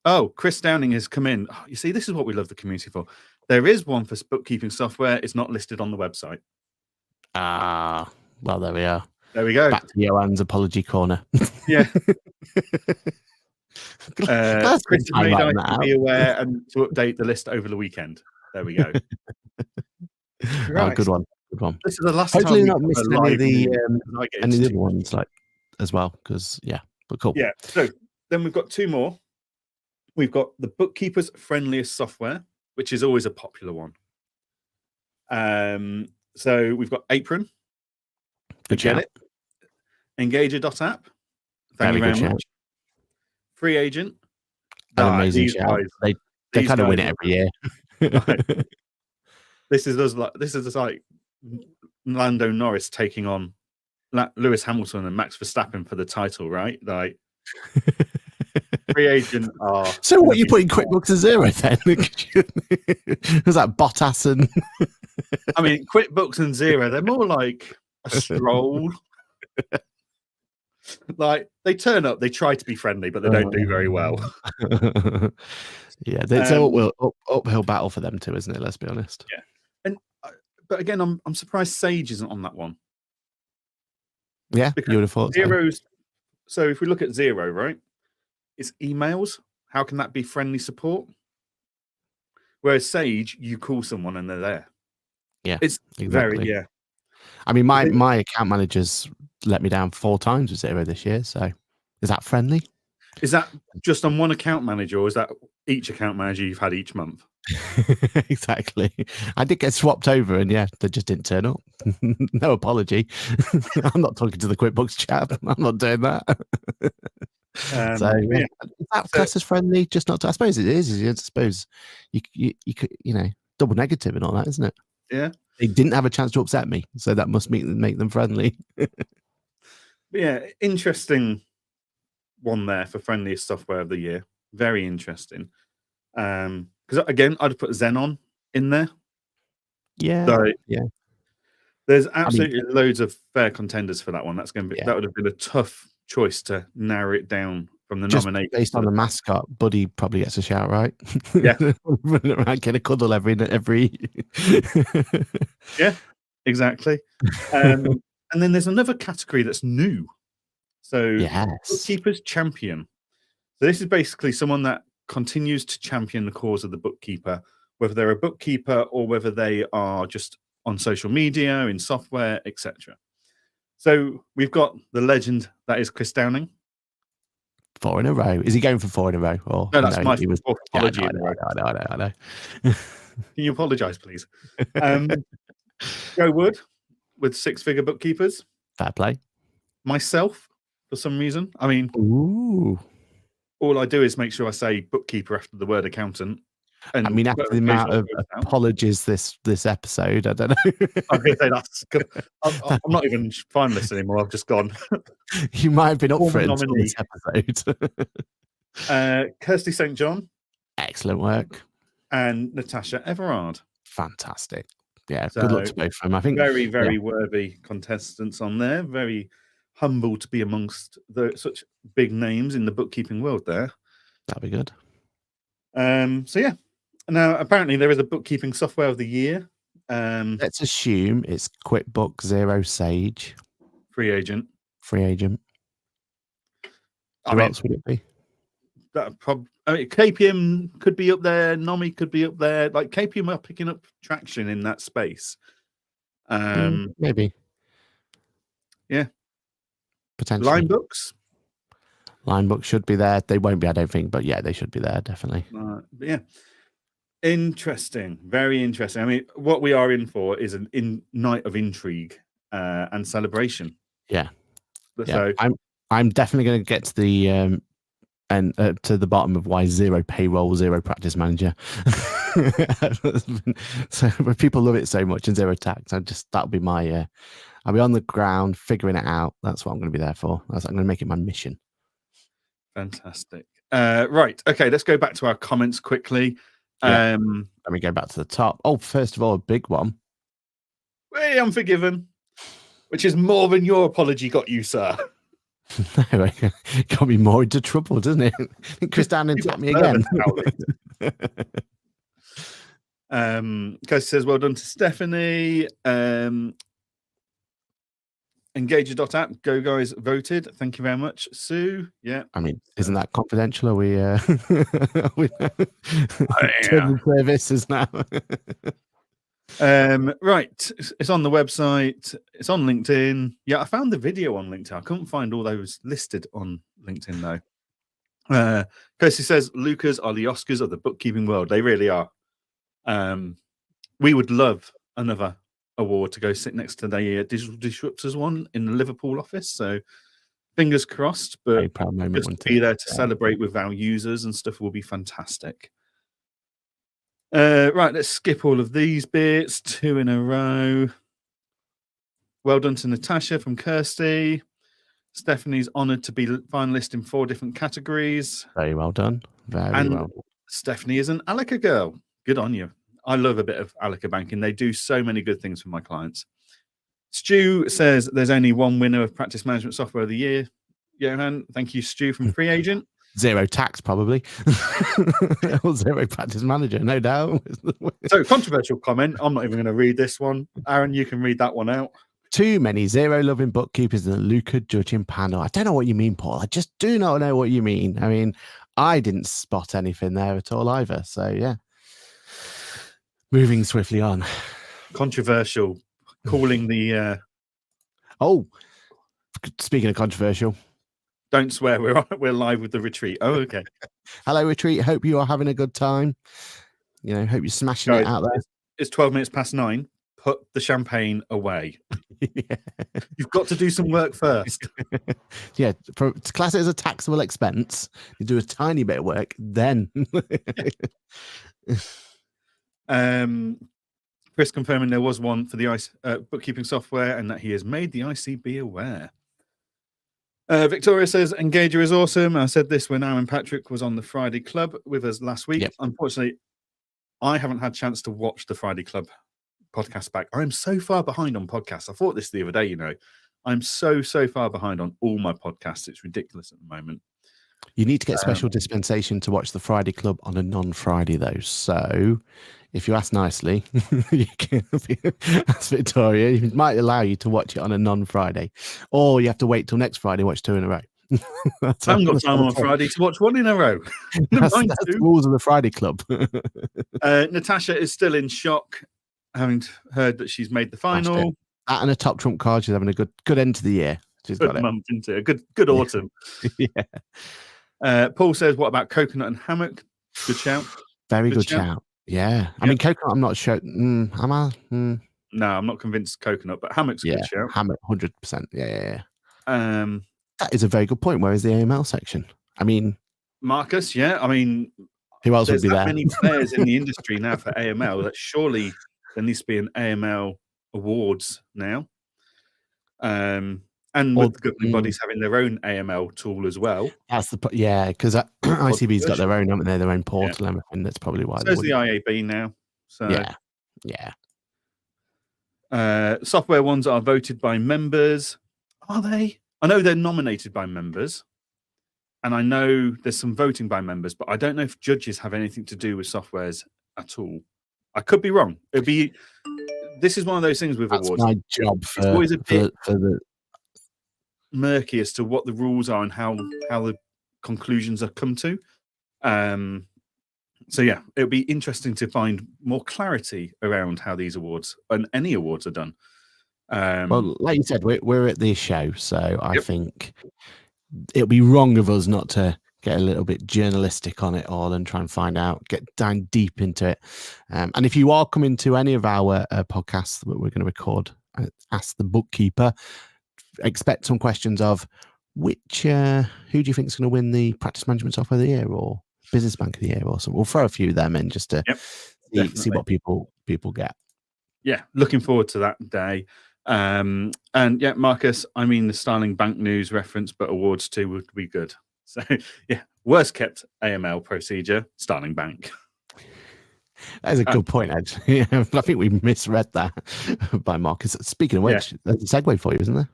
Oh, Chris Downing has come in. Oh, you see, this is what we love the community for. There is one for bookkeeping software. It's not listed on the website. Well, there we are. There we go. Back to Johann's apology corner. Yeah. Chris has made I to be aware and to update the list over the weekend. There we go. Right. Good one. This is the last Hopefully time not missing any of the other ones as well, because but cool. Yeah. So then we've got two more. We've got the Bookkeeper's Friendliest Software, which is always a popular one. So we've got Apron. Get it. Engager.app. Thank you very much. Free Agent. An amazing shout. They kind of win it every year. This is like Lando Norris taking on Lewis Hamilton and Max Verstappen for the title, right? Like Free Agent are. So what you put in QuickBooks as Xero then? Was that Bottas and? I mean, QuickBooks and Xero, they're more like a stroll. Like they turn up, they try to be friendly, but they don't do very well. Yeah, it's an uphill battle for them too, isn't it? Let's be honest. Yeah, but again, I'm surprised Sage isn't on that one. Yeah, because you would have thought Xero's So if we look at Zero, right, it's emails. How can that be friendly support? Whereas Sage, you call someone and they're there. Yeah, It's exactly. very I mean, my account managers let me down 4 times with Zero this year. So is that friendly? Is that just on one account manager, or is that each account manager you've had each month? Exactly. I did get swapped over, and yeah, they just didn't turn up. No apology. I'm not talking to the QuickBooks chap. I'm not doing that. So yeah. Is that class as friendly? Just not. I suppose it is. I suppose you could, double negative and all that, isn't it? Yeah. They didn't have a chance to upset me, so that must make them friendly. But yeah, interesting one there for friendliest software of the year. Very interesting. Because again, I'd put Xenon in there. Yeah. So, yeah. There's absolutely loads of fair contenders for that one. That's going to be that would have been a tough choice to narrow it down from the nominations. Based on the mascot, Buddy probably gets a shout, right? Yeah. Running around, get a cuddle every. Yeah, exactly. And then there's another category that's new. So Bookkeeper's Champion. So this is basically someone that continues to champion the cause of the bookkeeper, whether they're a bookkeeper or whether they are just on social media, in software, etc. So we've got the legend that is Chris Downing. 4 in a row. Is he going for 4 in a row? Or no, that's my fourth apology. I know. Can you apologise, please? Joe Wood with 6-figure bookkeepers. Fair play. Myself, for some reason. I mean, all I do is make sure I say bookkeeper after the word accountant. And I mean, after the amount of apologies this episode, I don't know. I'm going to say that's good. I'm not even finalist anymore. I've just gone. You might have been up for it until this episode. Kirsty St. John. Excellent work. And Natasha Everard. Fantastic. Yeah, good luck to both of them. I think very, very worthy contestants on there. Very humble to be amongst such big names in the bookkeeping world there. That'd be good. So yeah. Now, apparently, there is a bookkeeping software of the year. Let's assume it's QuickBooks Zero Sage. Free agent. Who else would it be? KPM could be up there. Nomi could be up there. Like KPM are picking up traction in that space. Maybe. Yeah. Potentially. Linebooks should be there. They won't be, I don't think, but yeah, they should be there, definitely. But yeah. Interesting. Very interesting. I mean, what we are in for is a night of intrigue and celebration. Yeah. So I'm definitely going to get to the to the bottom of why zero payroll, zero practice manager. So people love it so much, and zero tax. That'll be my. I'll be on the ground figuring it out. That's what I'm going to be there for. I'm going to make it my mission. Fantastic. Right. Okay. Let's go back to our comments quickly. Let me go back to the top. Oh, first of all, a big one. Hey, Unforgiven, which is more than your apology got you, sir. No, it got me more into trouble, doesn't it? Chris Downing tapped me again. Kirsty says, well done to Stephanie. Engager.app, go guys, voted. Thank you very much. Sue, yeah. I mean, isn't that confidential? Are we services now? Right. It's on the website. It's on LinkedIn. Yeah, I found the video on LinkedIn. I couldn't find all those listed on LinkedIn though. Kirsty says, Lucas are the Oscars of the bookkeeping world. They really are. We would love another award to go sit next to the Digital Disruptors one in the Liverpool office. So fingers crossed, but just to be there to celebrate with our users and stuff will be fantastic. Right, let's skip all of these bits. 2 in a row. Well done to Natasha from Kirsty. Stephanie's honoured to be finalist in 4 different categories. Very well done. Very well done. Stephanie is an Alica girl. Good on you. I love a bit of Alica banking. They do so many good things for my clients. Stu says there's only one winner of practice management software of the year. Johann, thank you, Stu from Free Agent. Zero tax, probably. Or zero practice manager, no doubt. So, controversial comment. I'm not even going to read this one. Aaron, you can read that one out. Too many zero-loving bookkeepers in the Luca judging panel. I don't know what you mean, Paul. I just do not know what you mean. I mean, I didn't spot anything there at all either. So, yeah. Moving swiftly on. Controversial. Calling the... Oh, speaking of controversial. Don't swear, we're live with the retreat. Oh, okay. Hello, retreat. Hope you are having a good time. You know, hope you're smashing it out there. It's 12 minutes past 9. Put the champagne away. Yeah. You've got to do some work first. Yeah, to class it as a taxable expense. You do a tiny bit of work, then. Chris confirming there was one for the bookkeeping software and that he has made the ICB aware. Victoria says Engager is awesome. I said this when Aaron Patrick was on the Friday Club with us last week. Yep. Unfortunately, I haven't had a chance to watch the Friday Club podcast back. I'm so far behind on podcasts. I thought this the other day, you know. I'm so far behind on all my podcasts. It's ridiculous at the moment. You need to get special dispensation to watch the Friday Club on a non-Friday, though. So if you ask nicely, you can ask Victoria. It might allow you to watch it on a non-Friday. Or you have to wait till next Friday and watch 2 in a row. I haven't got time on Friday to watch 1 in a row. That's the rules of the Friday Club. Natasha is still in shock, having heard that she's made the final. That and a top trump card. She's having a good end to the year. She's got it. Month into a good autumn. Yeah. Paul says, what about coconut and hammock? Good shout. Very good shout. Yeah. Yep. I mean, coconut, I'm not sure. Am I? No, I'm not convinced coconut, but hammock's a good shout. Hammock, 100%. Yeah. That is a very good point. Where is the AML section? I mean, Marcus, yeah. I mean, who else would be there? There's many players in the industry now for AML that surely there needs to be an AML awards now. And with the governing bodies having their own AML tool as well. That's because ICB's got their own, haven't they? Their own portal and everything. That's probably why. So there's the IAB now. So software ones are voted by members. Are they? I know they're nominated by members. And I know there's some voting by members, but I don't know if judges have anything to do with softwares at all. I could be wrong. This is one of those things with awards. That's my job it's always a bit murky as to what the rules are and how the conclusions are come to. So yeah, it'll be interesting to find more clarity around how these awards and any awards are done. Well, like you said, we're at this show, so I think it'll be wrong of us not to get a little bit journalistic on it all and try and find out, get down deep into it. And if you are coming to any of our podcasts that we're going to record, Ask the Bookkeeper, expect some questions of who do you think is going to win the practice management software of the year or business bank of the year or something. We'll throw a few of them in just to see what people get. Yeah, looking forward to that day. And yeah, Marcus, I mean the Starling Bank News reference, but awards too would be good. So yeah, worst kept AML procedure, Starling Bank. That is a good point, Ed. Yeah, I think we misread that by Marcus. Speaking of which, there's a segue for you, isn't there?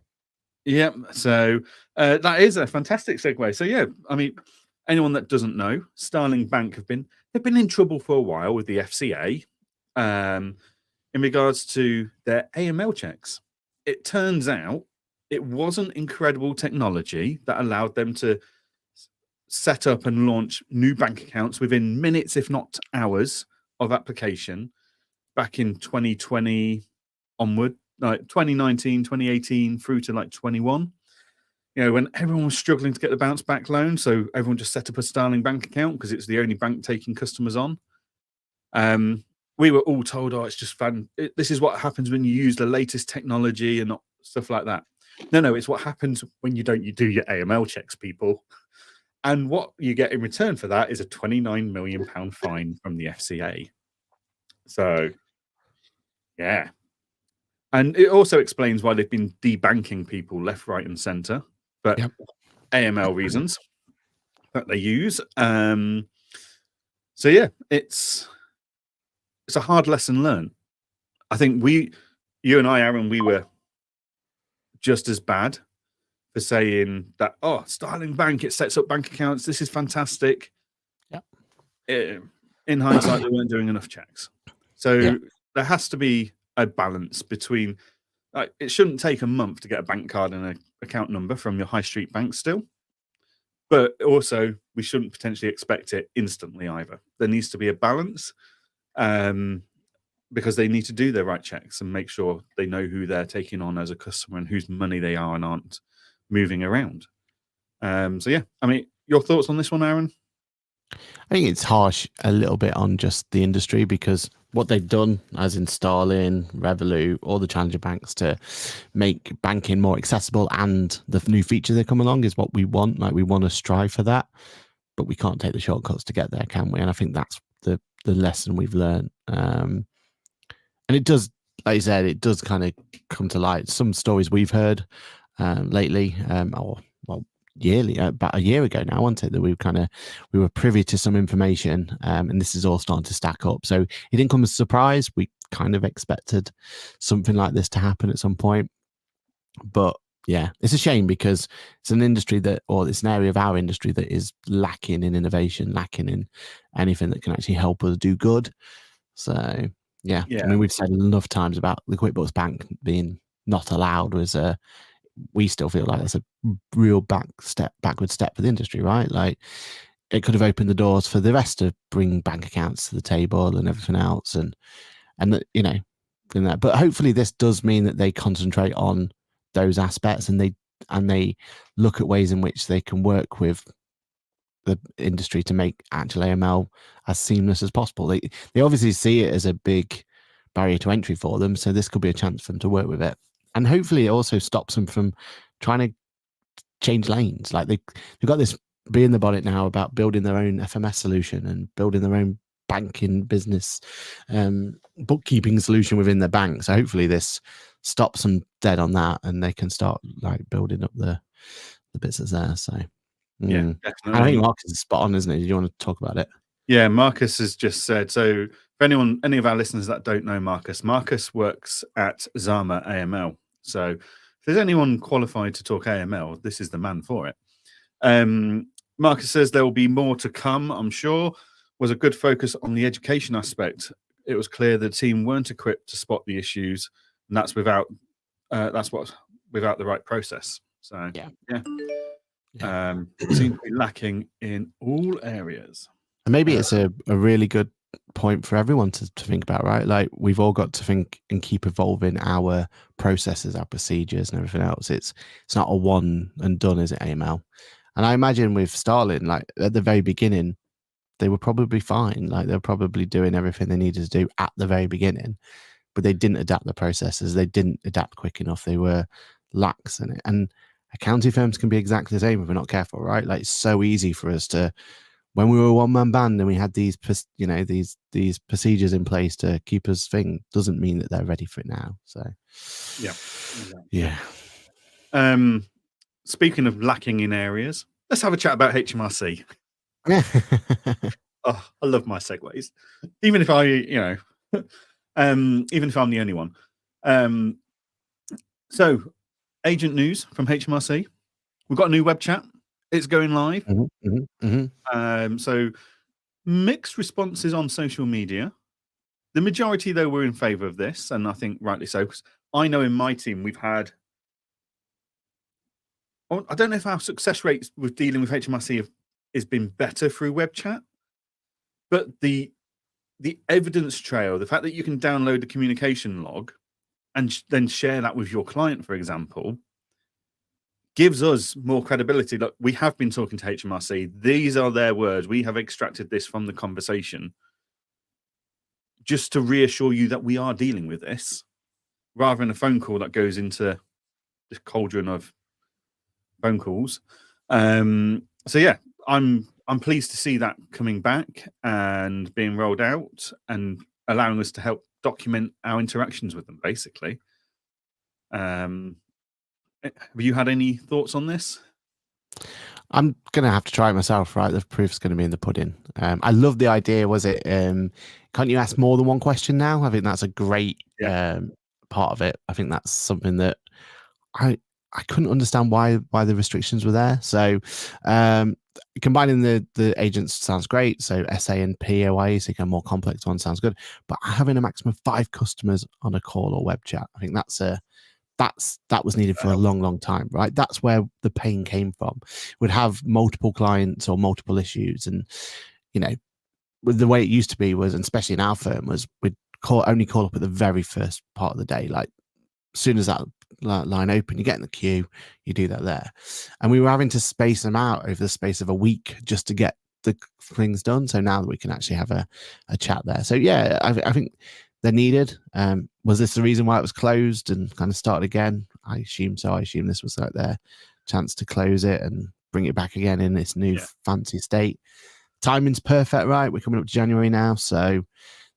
Yeah, so that is a fantastic segue. So yeah, I mean, anyone that doesn't know, Starling Bank they've been in trouble for a while with the FCA in regards to their AML checks. It turns out it wasn't incredible technology that allowed them to set up and launch new bank accounts within minutes, if not hours, of application back in 2020 onward, like 2019, 2018 through to like 21. You know, when everyone was struggling to get the bounce back loan, so everyone just set up a Starling Bank account because it's the only bank taking customers on. We were all told, oh, it's just fun. This is what happens when you use the latest technology and not stuff like that. No, it's what happens when you don't do your AML checks, people. And what you get in return for that is a £29 million fine from the FCA. So, yeah. And it also explains why they've been debanking people left, right, and centre. But AML reasons that they use. So, yeah, it's a hard lesson learned. I think you and I, Aaron, we were just as bad for saying that, oh, Starling Bank, it sets up bank accounts. This is fantastic. Yeah. In hindsight, they weren't doing enough checks. So there has to be a balance between like, it shouldn't take a month to get a bank card and an account number from your high street bank still. But also, we shouldn't potentially expect it instantly either. There needs to be a balance, because they need to do their right checks and make sure they know who they're taking on as a customer and whose money they are and aren't moving around. So yeah, I mean, your thoughts on this one, Aaron? I think it's harsh a little bit on just the industry, because what they've done, as in Starling, Revolut, all the challenger banks, to make banking more accessible and the new features that come along is what we want. Like, we want to strive for that, but we can't take the shortcuts to get there, can we? And I think that's the lesson we've learned. And it does, like you said, it does kind of come to light. Some stories we've heard lately, or well, yearly, about a year ago now, wasn't it, that we were privy to some information, and this is all starting to stack up. So it didn't come as a surprise. We kind of expected something like this to happen at some point, but yeah, it's a shame, because it's an industry it's an area of our industry that is lacking in innovation, lacking in anything that can actually help us do good. So yeah. I mean, we've said enough times about the QuickBooks Bank being not allowed. We still feel like that's a real backward step for the industry, right? Like, it could have opened the doors for the rest to bring bank accounts to the table and everything else, and you know, in that. But hopefully, this does mean that they concentrate on those aspects, and they look at ways in which they can work with the industry to make actual AML as seamless as possible. They obviously see it as a big barrier to entry for them, so this could be a chance for them to work with it. And hopefully it also stops them from trying to change lanes. Like, they've got this bee in the bonnet now about building their own FMS solution and building their own banking business bookkeeping solution within their bank. So hopefully this stops them dead on that, and they can start like building up the business there. So yeah, and definitely. I think Marcus is spot on, isn't it? Do you want to talk about it? Yeah, Marcus has just said, so for any of our listeners that don't know Marcus works at Zama AML. So if there's anyone qualified to talk AML, this is the man for it. Marcus says there will be more to come, I'm sure. Was a good focus on the education aspect. It was clear the team weren't equipped to spot the issues, and that's without the right process. So yeah. Seems to be lacking in all areas. And maybe it's a really good point for everyone to think about, right? Like, we've all got to think and keep evolving our processes, our procedures, and everything else. It's not a one and done, is it, AML? And I imagine with Starling, like, at the very beginning, they were probably fine. Like, they're probably doing everything they needed to do at the very beginning, but they didn't adapt the processes. They didn't adapt quick enough. They were lax in it. And accounting firms can be exactly the same if we're not careful, right? Like, it's so easy for us to, when we were a one-man band and we had these procedures in place to keep us doesn't mean that they're ready for it now. So yeah. Speaking of lacking in areas, let's have a chat about HMRC. Oh, I love my segues, even if even if I'm the only one. So, agent news from HMRC. We've got a new web chat. It's going live. So, mixed responses on social media. The majority, though, were in favour of this, and I think rightly so. Because I know in my team we've had. I don't know if our success rates with dealing with HMRC has been better through web chat, but the evidence trail, the fact that you can download the communication log and then share that with your client, for example, gives us more credibility. Look, we have been talking to HMRC. These are their words. We have extracted this from the conversation just to reassure you that we are dealing with this, rather than a phone call that goes into this cauldron of phone calls. So yeah, I'm pleased to see that coming back and being rolled out and allowing us to help document our interactions with them, basically. Have you had any thoughts on this? I'm gonna have to try it myself, right? The proof's gonna be in the pudding. I love the idea. Was it? Can't you ask more than one question now? I think that's a great part of it. I think that's something that I couldn't understand why the restrictions were there. So combining the agents sounds great. So SA and POA, so you can more complex one sounds good. But having a maximum of 5 customers on a call or web chat, I think that's a that was needed for a long time, right? That's where the pain came from. We'd have multiple clients or multiple issues, and with the way it used to be was, and especially in our firm, was we'd only call up at the very first part of the day. Like, as soon as that line open, you get in the queue, you do that there. And we were having to space them out over the space of a week just to get the things done. So now that we can actually have a chat there. So yeah, I think they're needed. Was this the reason why it was closed and kind of started again? I assume so. I assume this was like their chance to close it and bring it back again in its new fancy state. Timing's perfect, right? We're coming up to January now, so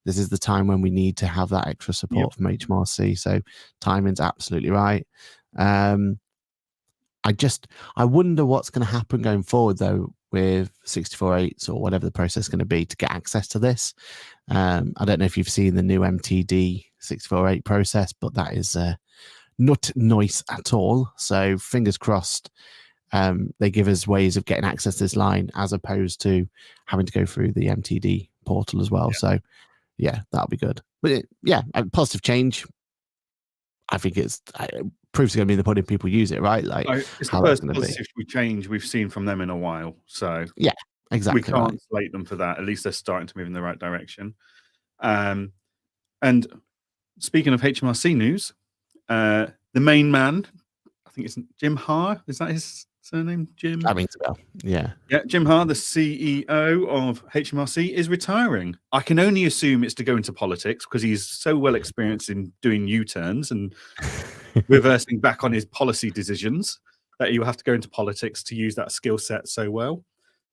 this is the time when we need to have that extra support from HMRC. So timing's absolutely right. I wonder what's going to happen going forward though with 64.8s or whatever the process is going to be to get access to this. I don't know if you've seen the new MTD 64.8 process, but that is not nice at all. So fingers crossed they give us ways of getting access to this line as opposed to having to go through the MTD portal as well. So yeah, that'll be good. But a positive change. I think it's proof's going to be in the pudding. People use it, right? Like, it's the first positive change we've seen from them in a while. So yeah, exactly. We can't slate them for that. At least they're starting to move in the right direction. And speaking of HMRC news, the main man, I think it's Jim Haar. Is that his surname? Jim? That rings a bell. Yeah. Yeah, Jim Haar, the CEO of HMRC, is retiring. I can only assume it's to go into politics because he's so well experienced in doing U-turns and reversing back on his policy decisions that he'll have to go into politics to use that skill set so well.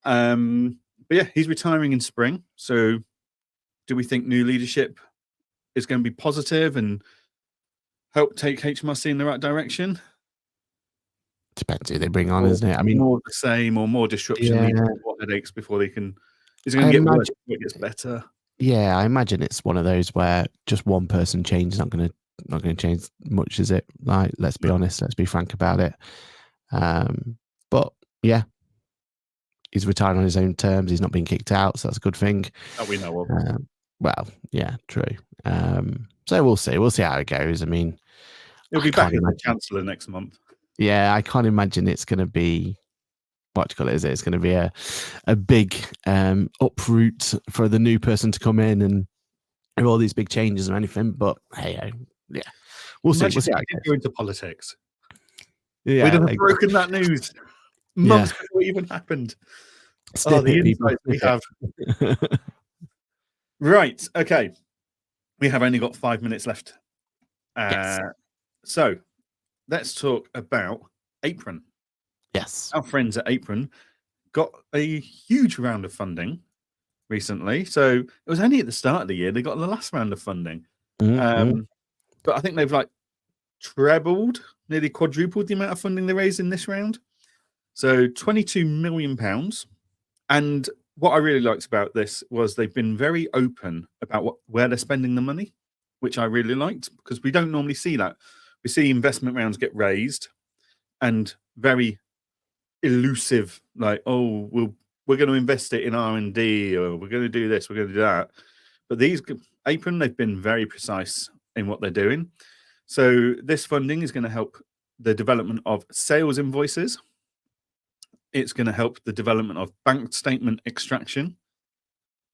But yeah, he's retiring in spring. So do we think new leadership is going to be positive and help take HMRC in the right direction? Depends who they bring on, isn't it? I mean, more the same or more disruption, more headaches before they can. Is it going to get worse before it gets better? Yeah, I imagine it's one of those where just one person change is not going to change much, is it? Like, let's be honest, let's be frank about it. But yeah, he's retiring on his own terms. He's not being kicked out, so that's a good thing. That we know of. Well, yeah, true. So we'll see. We'll see how it goes. I mean, he'll be back as the Chancellor next month. Yeah, I can't imagine it's going to be, what do you call it? Is it? It's going to be a big uproot for the new person to come in and have all these big changes or anything. But hey, yeah, we'll see. We'll see how it goes. Go into politics. Yeah, we'd have broken that news months before it even happened. The insights we have. Right. Okay. We have only got 5 minutes left. Yes. So let's talk about Apron. Yes. Our friends at Apron got a huge round of funding recently. So it was only at the start of the year they got the last round of funding. But I think they've trebled, nearly quadrupled the amount of funding they raised in this round. So £22 million. And what I really liked about this was they've been very open about where they're spending the money, which I really liked because we don't normally see that. We see investment rounds get raised and very elusive, like, oh, we're going to invest it in R&D or we're going to do this, we're going to do that. But these Apron, they've been very precise in what they're doing. So this funding is going to help the development of sales invoices. It's going to help the development of bank statement extraction.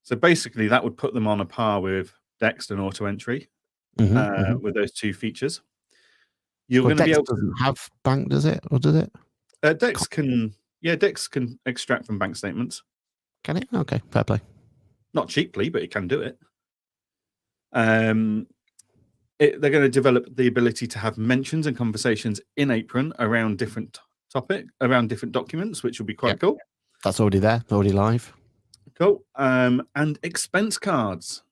So basically that would put them on a par with Dext and auto entry with those two features. You're going to be able doesn't have bank, does it? Or does it? Dex can extract from bank statements. Can it? Okay, fair play. Not cheaply, but it can do it. They're going to develop the ability to have mentions and conversations in Apron around different documents, which will be quite cool. That's already there, already live. Cool. And expense cards.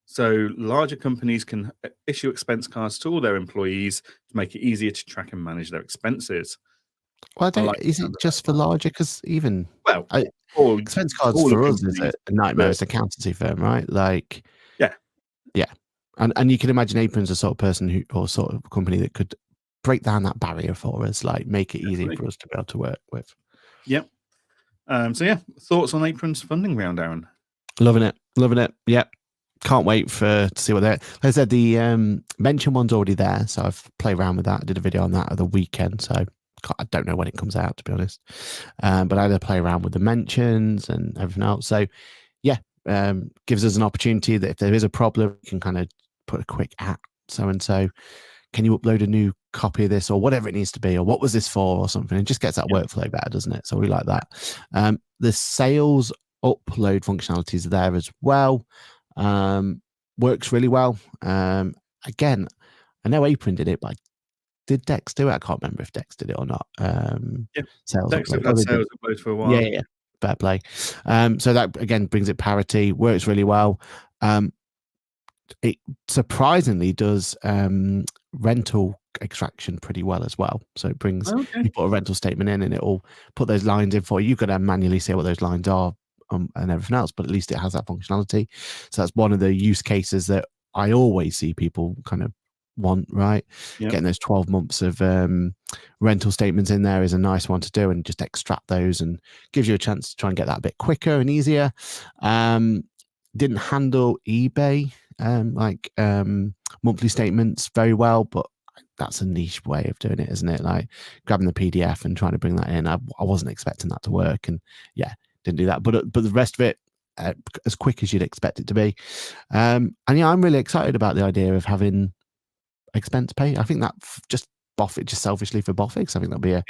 So larger companies can issue expense cards to all their employees to make it easier to track and manage their expenses. Well, is it just for larger? Because even expense cards for us is a nightmare. It's an accountancy firm, right? Like, yeah. And you can imagine Apron's the sort of person or sort of company that could break down that barrier for us, like make it easy for us to be able to work with. Yep. So thoughts on Apron's funding round, Aaron? Loving it. Yep. can't wait to see what they're. Like I said, the mention one's already there, so I've played around with that. I did a video on that at the weekend, so I don't know when it comes out, to be honest. But I had to play around with the mentions and everything else. So yeah, gives us an opportunity that if there is a problem, we can kind of put a quick at so and so. Can you upload a new copy of this or whatever it needs to be, or what was this for, or something? It just gets that workflow better, doesn't it? So we like that. The sales upload functionalities are there as well. Works really well. Again, I know Apron did it, but did Dex do it? I can't remember if Dex did it or not. Sales Dex have had sales upload for a while. Yeah, fair play. So that again brings it parity. Works really well. It surprisingly does rental extraction pretty well as well. So it brings you put a rental statement in and it'll put those lines in for you. You've got to manually say what those lines are and everything else, but at least it has that functionality. So that's one of the use cases that I always see people kind of want, right? Getting those 12 months of rental statements in there is a nice one to do, and just extract those and gives you a chance to try and get that a bit quicker and easier. Didn't handle eBay monthly statements very well, but that's a niche way of doing it, isn't it? Like grabbing the PDF and trying to bring that in. I wasn't expecting that to work, and didn't do that. But the rest of it, as quick as you'd expect it to be. And I'm really excited about the idea of having expense pay. I think that just selfishly for Boffix, I think that'll be a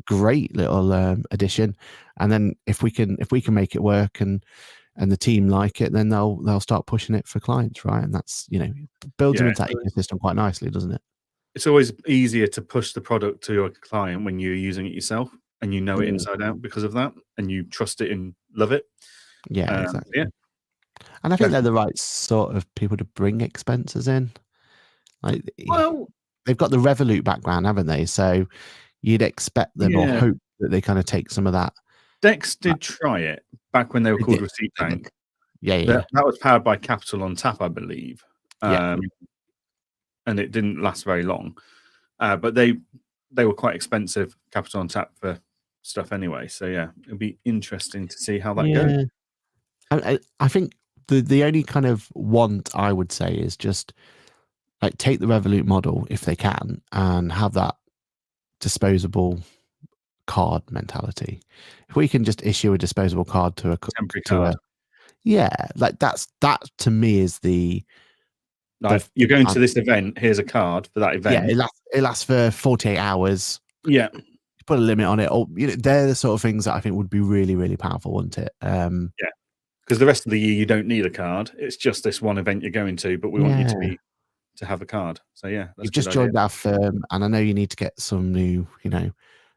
great little addition. And then if we can make it work and the team like it, then they'll start pushing it for clients, right? And that's builds them into that ecosystem quite nicely, doesn't it? It's always easier to push the product to your client when you're using it yourself and you know it inside out because of that, and you trust it and love it. Yeah, exactly. And I think they're the right sort of people to bring expenses in. Like, well, they've got the Revolut background, haven't they? So you'd expect them or hope that they kind of take some of that. Dex did try it back when they were called Receipt Bank. That was powered by Capital on Tap, I believe. And it didn't last very long. But they were quite expensive, Capital on Tap, for stuff anyway. So it'll be interesting to see how that goes. I think the only kind of want I would say is just like take the Revolut model if they can and have that disposable card mentality. If we can just issue a disposable card to a temporary card, like that to me is the you're going to this event. Here's a card for that event. Yeah, it lasts for 48 hours. Yeah, put a limit on it. Or they're the sort of things that I think would be really, really powerful, wouldn't it? Because the rest of the year you don't need a card. It's just this one event you're going to, but we want you to have a card. So you've just joined our firm, and I know you need to get some new,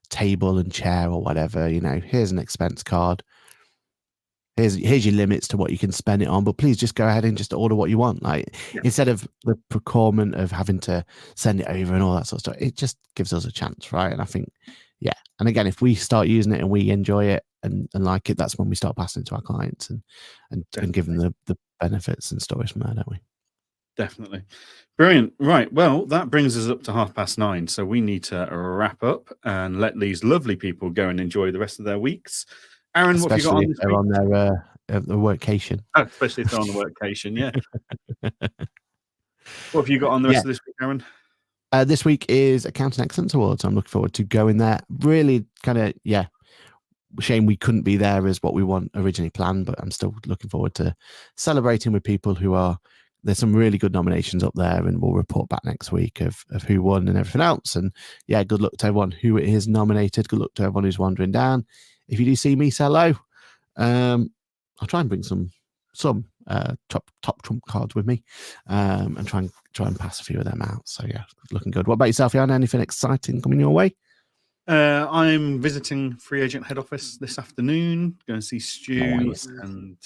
table and chair or whatever. Here's an expense card. Here's your limits to what you can spend it on, but please just go ahead and just order what you want. Like instead of the procurement of having to send it over and all that sort of stuff, it just gives us a chance, right? And I think, and again, if we start using it and we enjoy it and like it, that's when we start passing it to our clients and give them the benefits and stories from there, don't we? Definitely. Brilliant. Right. Well, that brings us up to 9:30. So we need to wrap up and let these lovely people go and enjoy the rest of their weeks. Aaron, what have you got on this week? On their workcation. Oh, especially if they're on the workcation, What have you got on the rest of this week, Aaron? This week is Accounting Excellence Awards. I'm looking forward to going there. Really kind of, shame we couldn't be there as what we originally planned, but I'm still looking forward to celebrating with people who are. There's some really good nominations up there, and we'll report back next week of who won and everything else. And good luck to everyone who is nominated. Good luck to everyone who's wandering down. If you do see me, say hello. I'll try and bring some top trump cards with me, and try and pass a few of them out. So looking good. What about yourself, Jan? Anything exciting coming your way? I'm visiting Free Agent head office this afternoon. Going to see Stu and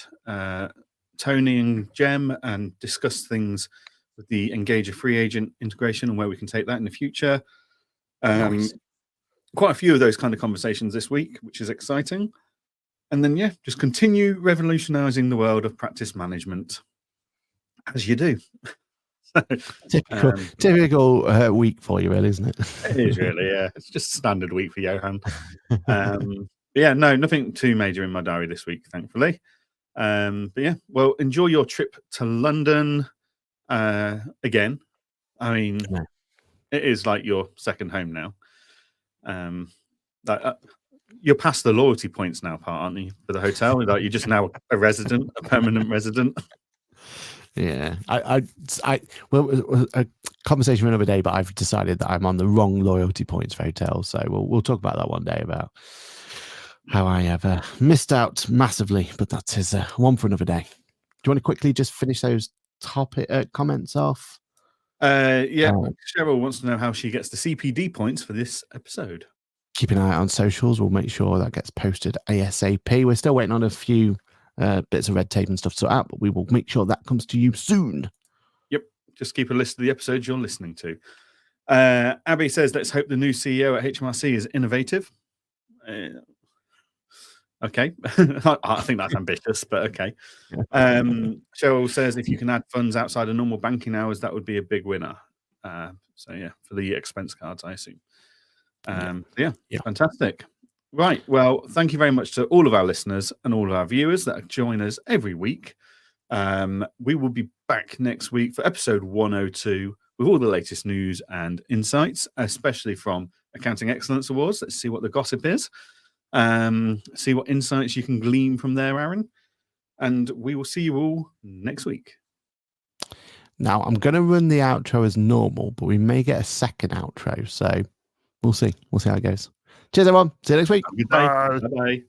Tony and Jem and discuss things with the Engager Free Agent integration and where we can take that in the future. Quite a few of those kind of conversations this week, which is exciting. And then, just continue revolutionizing the world of practice management, as you do. Typical week for you, really, isn't it? It is really, It's just a standard week for Johann. Nothing too major in my diary this week, thankfully. But yeah, well, enjoy your trip to London again. I mean, Yeah. it is like your second home now. You're past the loyalty points now part, aren't you, for the hotel? Like you're just now a resident, a permanent resident. Yeah, well, a conversation for another day, but I've decided that I'm on the wrong loyalty points for hotels, so we'll talk about that one day about how I have missed out massively. But that is one for another day. Do you want to quickly just finish those topic comments off? Yeah, Cheryl wants to know how she gets the CPD points for this episode. Keep an eye out on socials. We'll make sure that gets posted ASAP. We're still waiting on a few bits of red tape and stuff to sort out, but we will make sure that comes to you soon. Yep, just keep a list of the episodes you're listening to. Abby says, let's hope the new CEO at HMRC is innovative. Okay, I think that's ambitious, but okay. Cheryl says, if you can add funds outside of normal banking hours, that would be a big winner. So yeah, for the expense cards, I assume. Yeah, fantastic. Right, well, thank you very much to all of our listeners and all of our viewers that join us every week. We will be back next week for episode 102 with all the latest news and insights, especially from Accounting Excellence Awards. Let's see what the gossip is. See what insights you can glean from there, Aaron. And we will see you all next week. Now, I'm going to run the outro as normal, but we may get a second outro. So we'll see. We'll see how it goes. Cheers, everyone. See you next week. Bye. Bye.